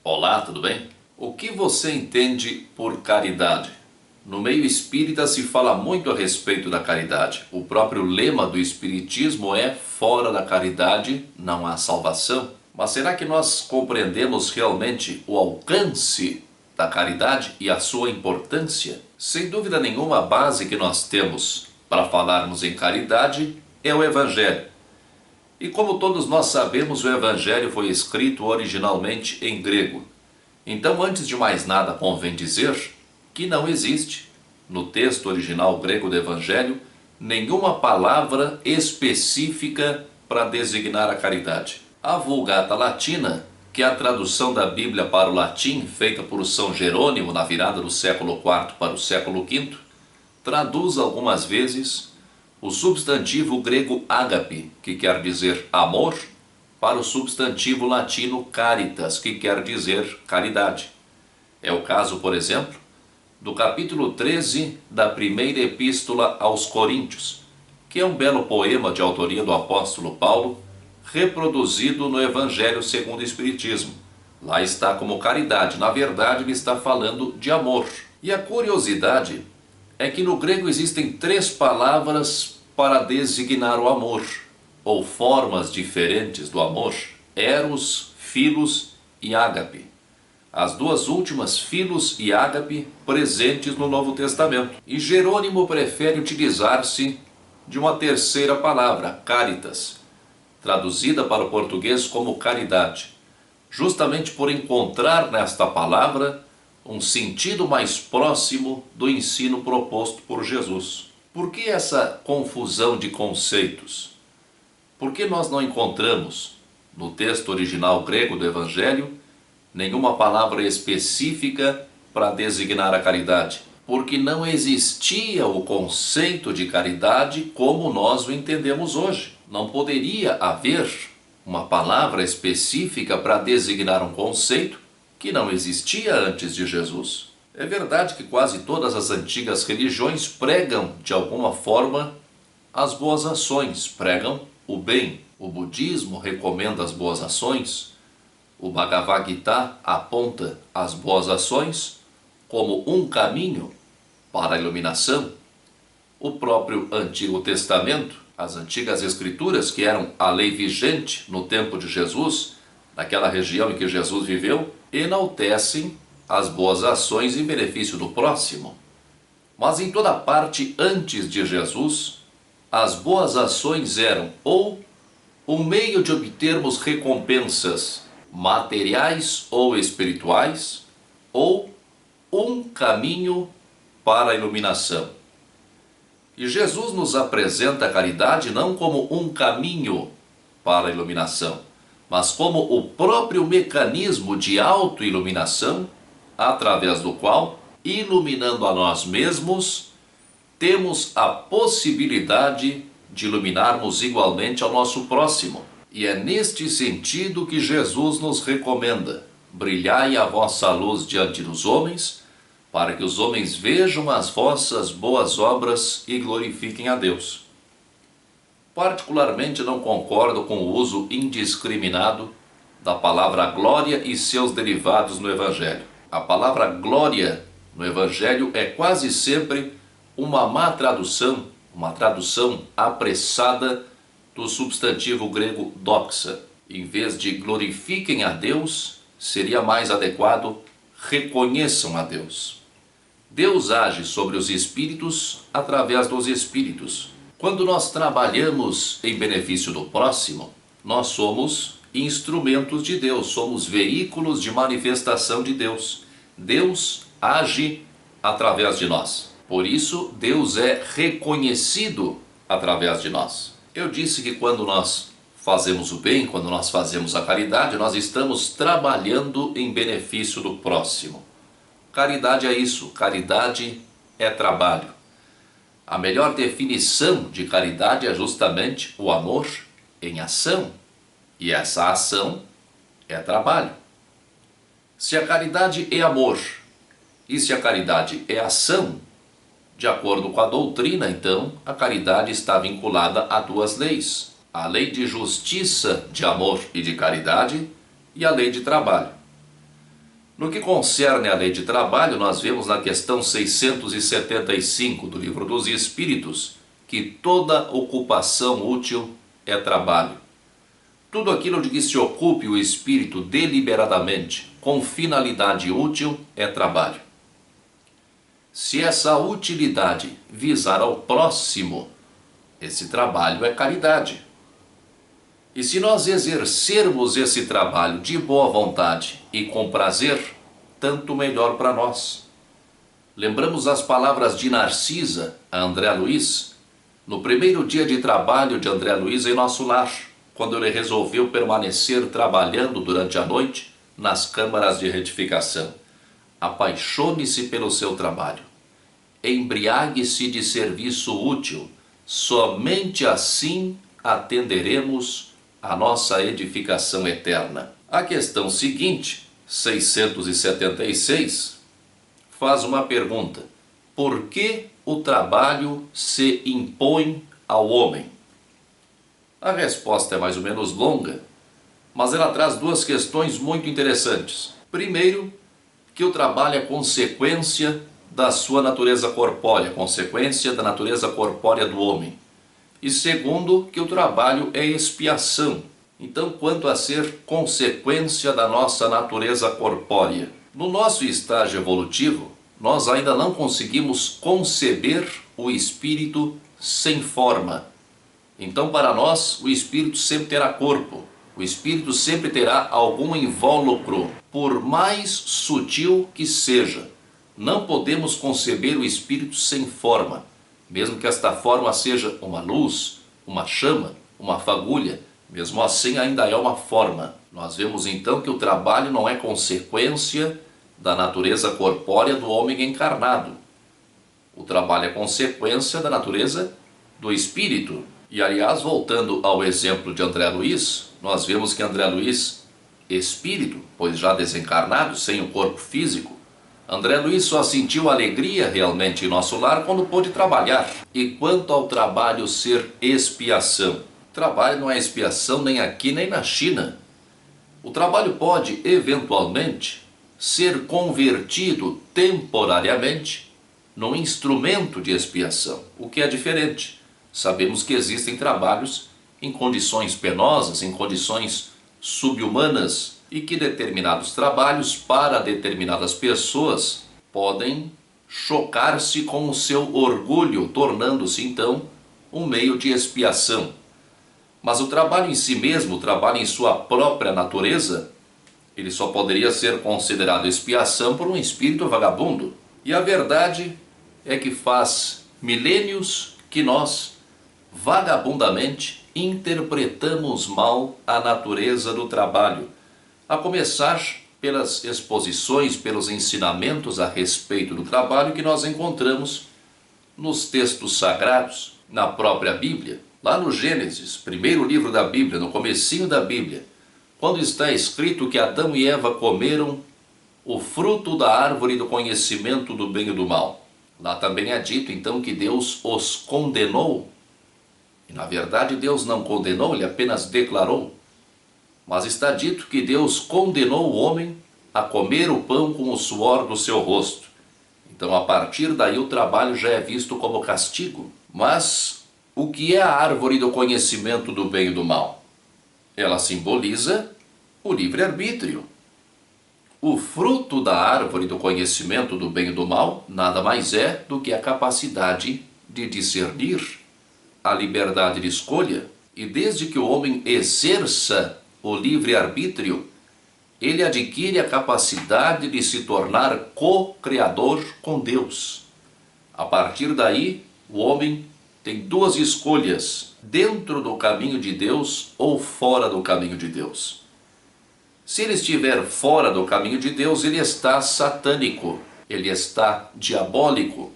Olá, tudo bem? O que você entende por caridade? No meio espírita se fala muito a respeito da caridade. O próprio lema do espiritismo é: fora da caridade não há salvação. Mas será que nós compreendemos realmente o alcance da caridade e a sua importância? Sem dúvida nenhuma, a base que nós temos para falarmos em caridade é o Evangelho. E como todos nós sabemos, o Evangelho foi escrito originalmente em grego. Então, antes de mais nada, convém dizer que não existe, no texto original grego do Evangelho, nenhuma palavra específica para designar a caridade. A Vulgata Latina, que é a tradução da Bíblia para o latim, feita por São Jerônimo na virada do século IV para o século V, traduz algumas vezes o substantivo grego ágape, que quer dizer amor, para o substantivo latino caritas, que quer dizer caridade. É o caso, por exemplo, do capítulo 13 da primeira epístola aos Coríntios, que é um belo poema de autoria do apóstolo Paulo, reproduzido no Evangelho segundo o Espiritismo. Lá está como caridade, na verdade ele está falando de amor. E a curiosidade é que no grego existem 3 palavras para designar o amor, ou formas diferentes do amor: eros, philos e ágape. As duas últimas, philos e ágape, presentes no Novo Testamento. E Jerônimo prefere utilizar-se de uma terceira palavra, caritas, traduzida para o português como caridade, justamente por encontrar nesta palavra um sentido mais próximo do ensino proposto por Jesus. Por que essa confusão de conceitos? Por que nós não encontramos, no texto original grego do Evangelho, nenhuma palavra específica para designar a caridade? Porque não existia o conceito de caridade como nós o entendemos hoje. Não poderia haver uma palavra específica para designar um conceito que não existia antes de Jesus. É verdade que quase todas as antigas religiões pregam, de alguma forma, as boas ações, pregam o bem. O budismo recomenda as boas ações, o Bhagavad Gita aponta as boas ações como um caminho para a iluminação. O próprio Antigo Testamento, as antigas escrituras, que eram a lei vigente no tempo de Jesus, naquela região em que Jesus viveu, enaltecem as boas ações em benefício do próximo. Mas em toda parte antes de Jesus, as boas ações eram ou um meio de obtermos recompensas materiais ou espirituais, ou um caminho para a iluminação. E Jesus nos apresenta a caridade não como um caminho para a iluminação, mas como o próprio mecanismo de autoiluminação, através do qual, iluminando a nós mesmos, temos a possibilidade de iluminarmos igualmente ao nosso próximo. E é neste sentido que Jesus nos recomenda: brilhai a vossa luz diante dos homens, para que os homens vejam as vossas boas obras e glorifiquem a Deus. Particularmente não concordo com o uso indiscriminado da palavra glória e seus derivados no Evangelho. A palavra glória no Evangelho é quase sempre uma má tradução, uma tradução apressada do substantivo grego doxa. Em vez de glorifiquem a Deus, seria mais adequado reconheçam a Deus. Deus age sobre os espíritos através dos espíritos. Quando nós trabalhamos em benefício do próximo, nós somos instrumentos de Deus, somos veículos de manifestação de Deus. Deus age através de nós. Por isso, Deus é reconhecido através de nós. Eu disse que quando nós fazemos o bem, quando nós fazemos a caridade, nós estamos trabalhando em benefício do próximo. Caridade é isso, caridade é trabalho. A melhor definição de caridade é justamente o amor em ação. E essa ação é trabalho. Se a caridade é amor e se a caridade é ação, de acordo com a doutrina, então, a caridade está vinculada a 2 leis: a lei de justiça, de amor e de caridade, e a lei de trabalho. No que concerne à lei de trabalho, nós vemos na questão 675 do Livro dos Espíritos que toda ocupação útil é trabalho. Tudo aquilo de que se ocupe o espírito deliberadamente, com finalidade útil, é trabalho. Se essa utilidade visar ao próximo, esse trabalho é caridade. E se nós exercermos esse trabalho de boa vontade e com prazer, tanto melhor para nós. Lembramos as palavras de Narcisa a André Luiz, no primeiro dia de trabalho de André Luiz em nosso lar, quando ele resolveu permanecer trabalhando durante a noite nas câmaras de retificação. Apaixone-se pelo seu trabalho. Embriague-se de serviço útil. Somente assim atenderemos a nossa edificação eterna. A questão seguinte, 676, faz uma pergunta: por que o trabalho se impõe ao homem? A resposta é mais ou menos longa, mas ela traz duas questões muito interessantes. Primeiro, que o trabalho é consequência da sua natureza corpórea, consequência da natureza corpórea do homem. E segundo, que o trabalho é expiação. Então, quanto a ser consequência da nossa natureza corpórea, no nosso estágio evolutivo, nós ainda não conseguimos conceber o espírito sem forma. Então, para nós, o espírito sempre terá corpo. O espírito sempre terá algum invólucro, por mais sutil que seja. Não podemos conceber o espírito sem forma, mesmo que esta forma seja uma luz, uma chama, uma fagulha, mesmo assim ainda é uma forma. Nós vemos então que o trabalho não é consequência da natureza corpórea do homem encarnado. O trabalho é consequência da natureza do espírito. E aliás, voltando ao exemplo de André Luiz, nós vemos que André Luiz, espírito, pois já desencarnado, sem o corpo físico, André Luiz só sentiu alegria realmente em nosso lar quando pôde trabalhar. E quanto ao trabalho ser expiação, trabalho não é expiação nem aqui nem na China. O trabalho pode, eventualmente, ser convertido temporariamente num instrumento de expiação, o que é diferente. Sabemos que existem trabalhos em condições penosas, em condições subhumanas, e que determinados trabalhos para determinadas pessoas podem chocar-se com o seu orgulho, tornando-se então um meio de expiação. Mas o trabalho em si mesmo, o trabalho em sua própria natureza, ele só poderia ser considerado expiação por um espírito vagabundo. E a verdade é que faz milênios que nós, vagabundamente, interpretamos mal a natureza do trabalho, a começar pelas exposições, pelos ensinamentos a respeito do trabalho que nós encontramos nos textos sagrados, na própria Bíblia. Lá no Gênesis, primeiro livro da Bíblia, no comecinho da Bíblia, quando está escrito que Adão e Eva comeram o fruto da árvore do conhecimento do bem e do mal. Lá também é dito então que Deus os condenou. E na verdade Deus não condenou, ele apenas declarou. Mas está dito que Deus condenou o homem a comer o pão com o suor do seu rosto. Então, a partir daí, o trabalho já é visto como castigo. Mas o que é a árvore do conhecimento do bem e do mal? Ela simboliza o livre-arbítrio. O fruto da árvore do conhecimento do bem e do mal nada mais é do que a capacidade de discernir, a liberdade de escolha. E desde que o homem exerça o livre-arbítrio, ele adquire a capacidade de se tornar co-criador com Deus. A partir daí, o homem tem duas escolhas: dentro do caminho de Deus ou fora do caminho de Deus. Se ele estiver fora do caminho de Deus, ele está satânico, ele está diabólico,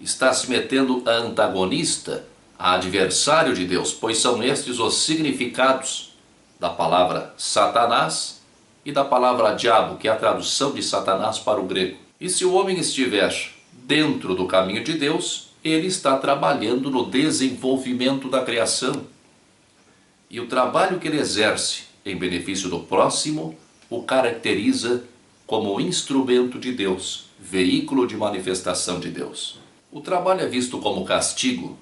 está se metendo a antagonista, a adversário de Deus, pois são estes os significados da palavra Satanás e da palavra diabo, que é a tradução de Satanás para o grego. E se o homem estiver dentro do caminho de Deus, ele está trabalhando no desenvolvimento da criação. E o trabalho que ele exerce em benefício do próximo o caracteriza como instrumento de Deus, veículo de manifestação de Deus. O trabalho é visto como castigo,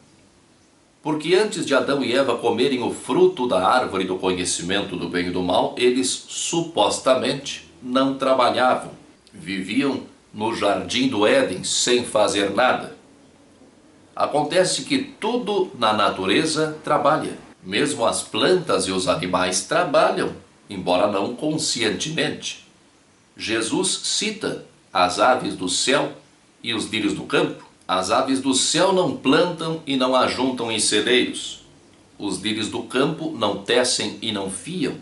porque antes de Adão e Eva comerem o fruto da árvore do conhecimento do bem e do mal, eles supostamente não trabalhavam, viviam no jardim do Éden sem fazer nada. Acontece que tudo na natureza trabalha, mesmo as plantas e os animais trabalham, embora não conscientemente. Jesus cita as aves do céu e os lírios do campo. As aves do céu não plantam e não ajuntam em celeiros. Os lírios do campo não tecem e não fiam.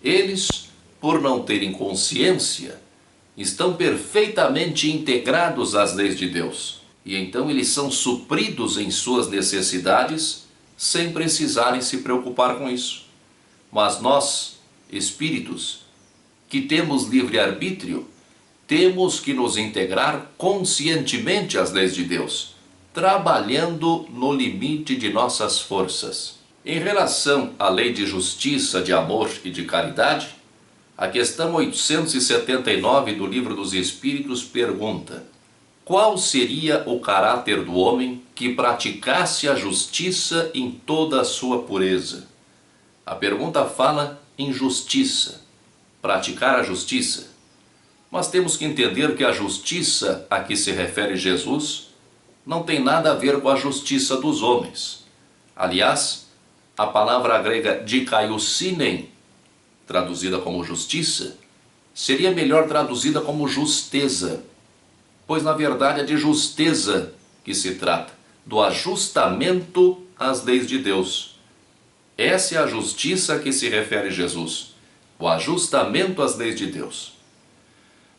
Eles, por não terem consciência, estão perfeitamente integrados às leis de Deus. E então eles são supridos em suas necessidades sem precisarem se preocupar com isso. Mas nós, espíritos, que temos livre-arbítrio, temos que nos integrar conscientemente às leis de Deus, trabalhando no limite de nossas forças. Em relação à lei de justiça, de amor e de caridade, a questão 879 do Livro dos Espíritos pergunta: qual seria o caráter do homem que praticasse a justiça em toda a sua pureza? A pergunta fala em justiça, praticar a justiça. Mas temos que entender que a justiça a que se refere Jesus não tem nada a ver com a justiça dos homens. Aliás, a palavra grega dikaiosinen, traduzida como justiça, seria melhor traduzida como justeza, pois na verdade é de justeza que se trata, do ajustamento às leis de Deus. Essa é a justiça a que se refere Jesus, o ajustamento às leis de Deus.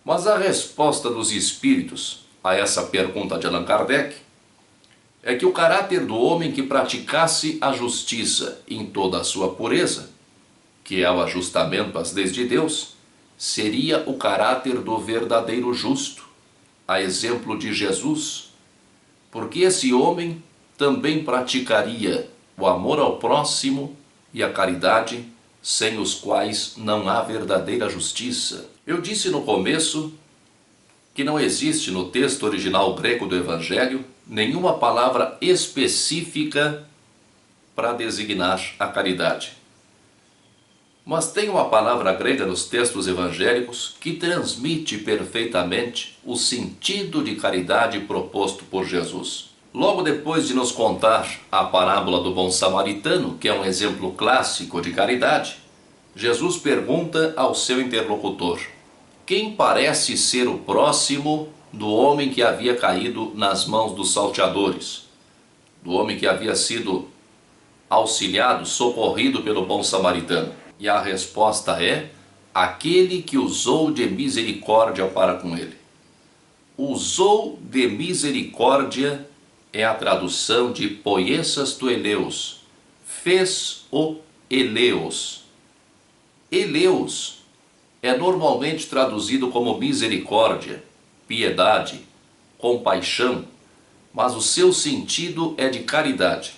Mas a resposta dos espíritos a essa pergunta de Allan Kardec é que o caráter do homem que praticasse a justiça em toda a sua pureza, que é o ajustamento às leis de Deus, seria o caráter do verdadeiro justo, a exemplo de Jesus, porque esse homem também praticaria o amor ao próximo e a caridade, sem os quais não há verdadeira justiça. Eu disse no começo que não existe no texto original grego do Evangelho nenhuma palavra específica para designar a caridade. Mas tem uma palavra grega nos textos evangélicos que transmite perfeitamente o sentido de caridade proposto por Jesus. Logo depois de nos contar a parábola do bom samaritano, que é um exemplo clássico de caridade, Jesus pergunta ao seu interlocutor: quem parece ser o próximo do homem que havia caído nas mãos dos salteadores, do homem que havia sido auxiliado, socorrido pelo bom samaritano? E a resposta é: aquele que usou de misericórdia para com ele. Usou de misericórdia é a tradução de poiesas tu eleus, fez o eleus. Eleus é normalmente traduzido como misericórdia, piedade, compaixão, mas o seu sentido é de caridade.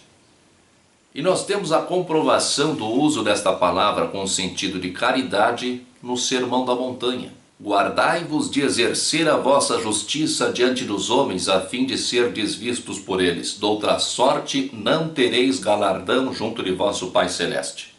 E nós temos a comprovação do uso desta palavra com o sentido de caridade no Sermão da Montanha. Guardai-vos de exercer a vossa justiça diante dos homens, a fim de serdes vistos por eles. Doutra sorte não tereis galardão junto de vosso Pai Celeste.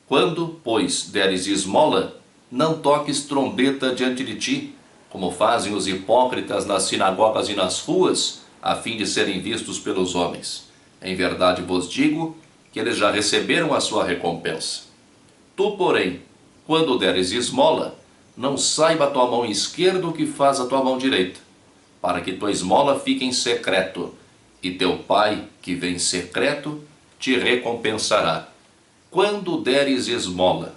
Quando, pois, deres esmola, não toques trombeta diante de ti, como fazem os hipócritas nas sinagogas e nas ruas, a fim de serem vistos pelos homens. Em verdade vos digo que eles já receberam a sua recompensa. Tu, porém, quando deres esmola, não saiba a tua mão esquerda o que faz a tua mão direita, para que tua esmola fique em secreto, e teu Pai, que vem em secreto, te recompensará. Quando deres esmola.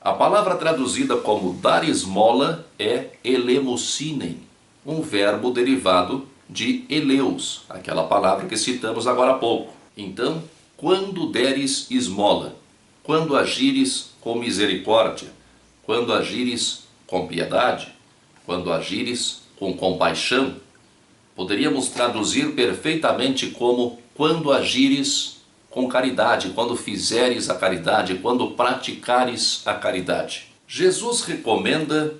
A palavra traduzida como dar esmola é elemusinem, um verbo derivado de eleus, aquela palavra que citamos agora há pouco. Então, quando deres esmola, quando agires com misericórdia, quando agires com piedade, quando agires com compaixão, poderíamos traduzir perfeitamente como quando agires com caridade, quando fizeres a caridade, quando praticares a caridade. Jesus recomenda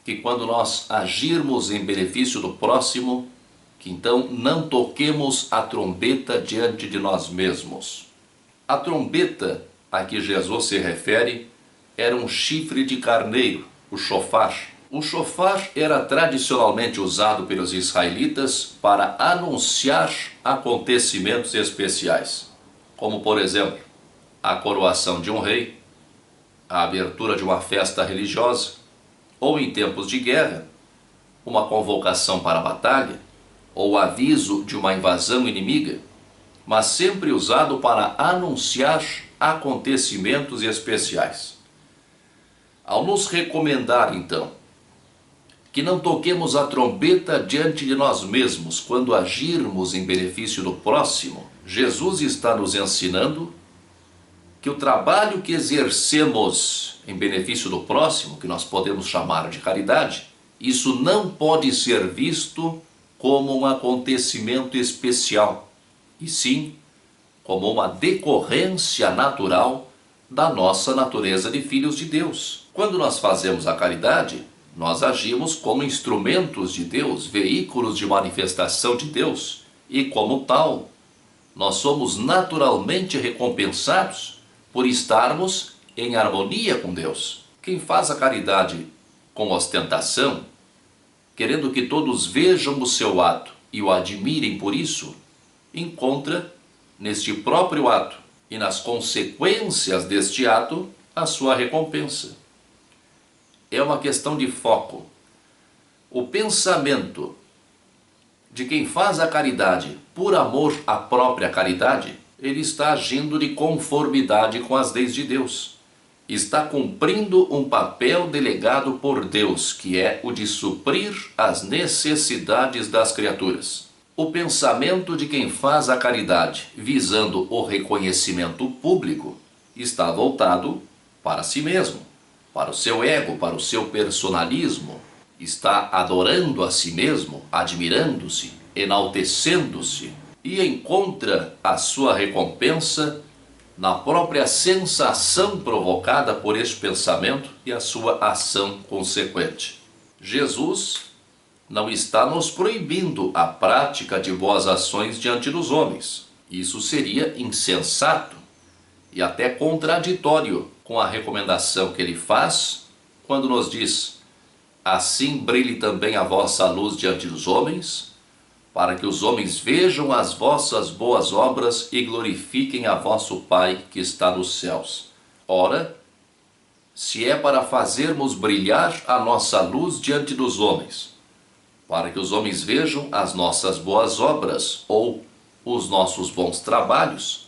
que quando nós agirmos em benefício do próximo, que então não toquemos a trombeta diante de nós mesmos. A trombeta a que Jesus se refere era um chifre de carneiro, o shofar. O shofar era tradicionalmente usado pelos israelitas para anunciar acontecimentos especiais, como por exemplo, a coroação de um rei, a abertura de uma festa religiosa, ou em tempos de guerra, uma convocação para a batalha, ou aviso de uma invasão inimiga, mas sempre usado para anunciar acontecimentos especiais. Ao nos recomendar, então, que não toquemos a trombeta diante de nós mesmos quando agirmos em benefício do próximo, Jesus está nos ensinando que o trabalho que exercemos em benefício do próximo, que nós podemos chamar de caridade, isso não pode ser visto como um acontecimento especial, e sim como uma decorrência natural da nossa natureza de filhos de Deus. Quando nós fazemos a caridade, nós agimos como instrumentos de Deus, veículos de manifestação de Deus, e como tal, nós somos naturalmente recompensados por estarmos em harmonia com Deus. Quem faz a caridade com ostentação, querendo que todos vejam o seu ato e o admirem por isso, encontra neste próprio ato e nas consequências deste ato a sua recompensa. É uma questão de foco. O pensamento de quem faz a caridade por amor à própria caridade, ele está agindo de conformidade com as leis de Deus. Está cumprindo um papel delegado por Deus, que é o de suprir as necessidades das criaturas. O pensamento de quem faz a caridade visando o reconhecimento público está voltado para si mesmo, para o seu ego, para o seu personalismo. Está adorando a si mesmo, admirando-se, enaltecendo-se, e encontra a sua recompensa na própria sensação provocada por este pensamento e a sua ação consequente. Jesus não está nos proibindo a prática de boas ações diante dos homens. Isso seria insensato e até contraditório com a recomendação que ele faz quando nos diz: assim brilhe também a vossa luz diante dos homens, para que os homens vejam as vossas boas obras e glorifiquem a vosso Pai que está nos céus. Ora, se é para fazermos brilhar a nossa luz diante dos homens, para que os homens vejam as nossas boas obras ou os nossos bons trabalhos,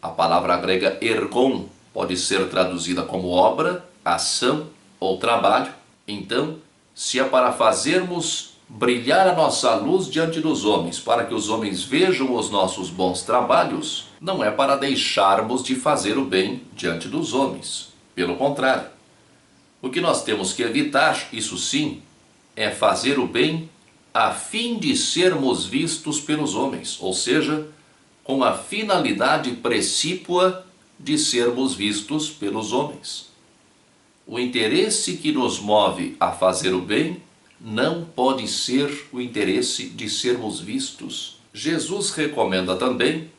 a palavra grega ergon pode ser traduzida como obra, ação ou trabalho. Então, se é para fazermos brilhar a nossa luz diante dos homens, para que os homens vejam os nossos bons trabalhos, não é para deixarmos de fazer o bem diante dos homens. Pelo contrário, o que nós temos que evitar, isso sim, é fazer o bem a fim de sermos vistos pelos homens, ou seja, com a finalidade precípua de sermos vistos pelos homens. O interesse que nos move a fazer o bem não pode ser o interesse de sermos vistos. Jesus recomenda também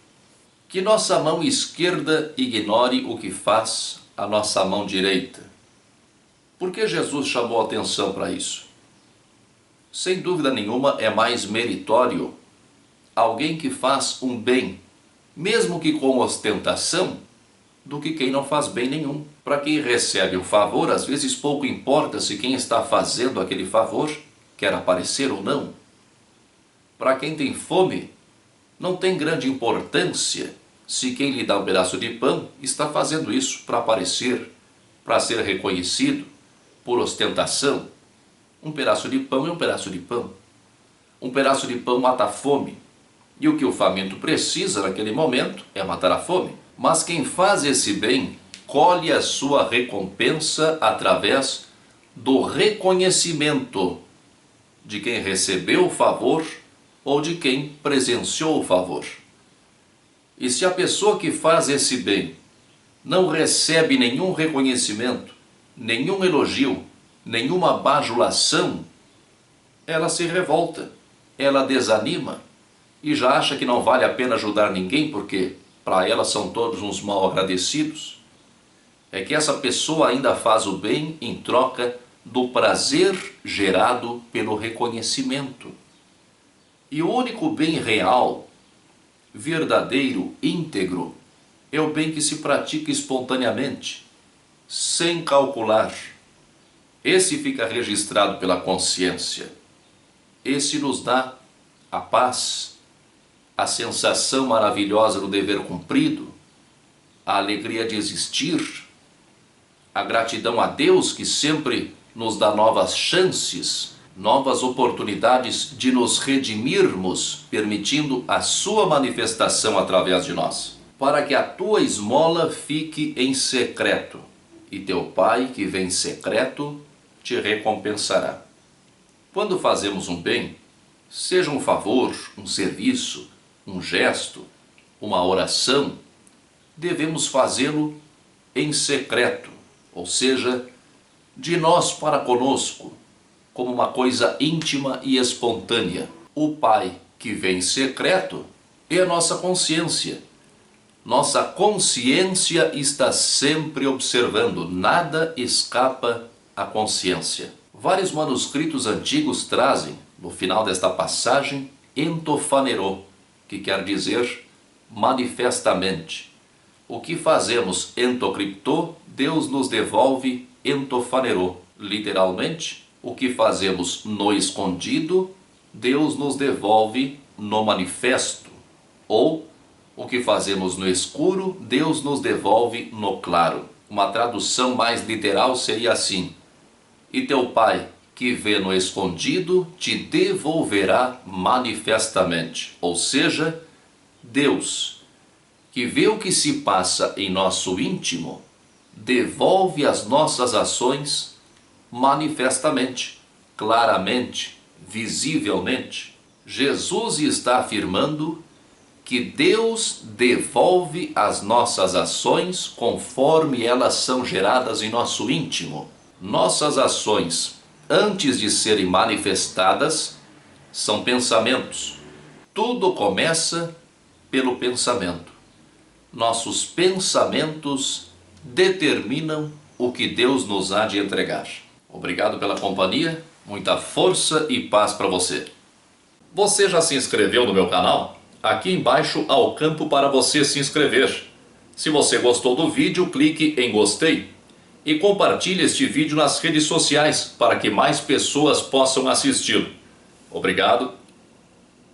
que nossa mão esquerda ignore o que faz a nossa mão direita. Por que Jesus chamou atenção para isso? Sem dúvida nenhuma é mais meritório alguém que faz um bem, mesmo que com ostentação, do que quem não faz bem nenhum. Para quem recebe o favor, às vezes pouco importa se quem está fazendo aquele favor quer aparecer ou não. Para quem tem fome, não tem grande importância se quem lhe dá um pedaço de pão está fazendo isso para aparecer, para ser reconhecido, por ostentação. Um pedaço de pão é um pedaço de pão. Um pedaço de pão mata a fome. E o que o faminto precisa naquele momento é matar a fome. Mas quem faz esse bem colhe a sua recompensa através do reconhecimento de quem recebeu o favor ou de quem presenciou o favor. E se a pessoa que faz esse bem não recebe nenhum reconhecimento, nenhum elogio, nenhuma bajulação, ela se revolta, ela desanima e já acha que não vale a pena ajudar ninguém porque para ela são todos uns mal agradecidos. É que essa pessoa ainda faz o bem em troca do prazer gerado pelo reconhecimento. E o único bem real, verdadeiro, íntegro, é o bem que se pratica espontaneamente, sem calcular. Esse fica registrado pela consciência. Esse nos dá a paz, a sensação maravilhosa do dever cumprido, a alegria de existir, a gratidão a Deus que sempre nos dá novas chances, novas oportunidades de nos redimirmos, permitindo a sua manifestação através de nós. Para que a tua esmola fique em secreto, e teu Pai que vem em secreto te recompensará. Quando fazemos um bem, seja um favor, um serviço, um gesto, uma oração, devemos fazê-lo em secreto, ou seja, de nós para conosco, como uma coisa íntima e espontânea. O Pai que vem em secreto é a nossa consciência. Nossa consciência está sempre observando, nada escapa à consciência. Vários manuscritos antigos trazem, no final desta passagem, entofanerô, que quer dizer manifestamente. O que fazemos entocriptô, Deus nos devolve entofanerô. Literalmente, o que fazemos no escondido, Deus nos devolve no manifesto. Ou, o que fazemos no escuro, Deus nos devolve no claro. Uma tradução mais literal seria assim: e teu Pai, que vê no escondido, te devolverá manifestamente. Ou seja, Deus, que vê o que se passa em nosso íntimo, devolve as nossas ações manifestamente, claramente, visivelmente. Jesus está afirmando que Deus devolve as nossas ações conforme elas são geradas em nosso íntimo. Nossas ações, antes de serem manifestadas, são pensamentos. Tudo começa pelo pensamento. Nossos pensamentos determinam o que Deus nos há de entregar. Obrigado pela companhia, muita força e paz para você. Você já se inscreveu no meu canal? Aqui embaixo há o campo para você se inscrever. Se você gostou do vídeo, clique em gostei. E compartilhe este vídeo nas redes sociais para que mais pessoas possam assisti-lo. Obrigado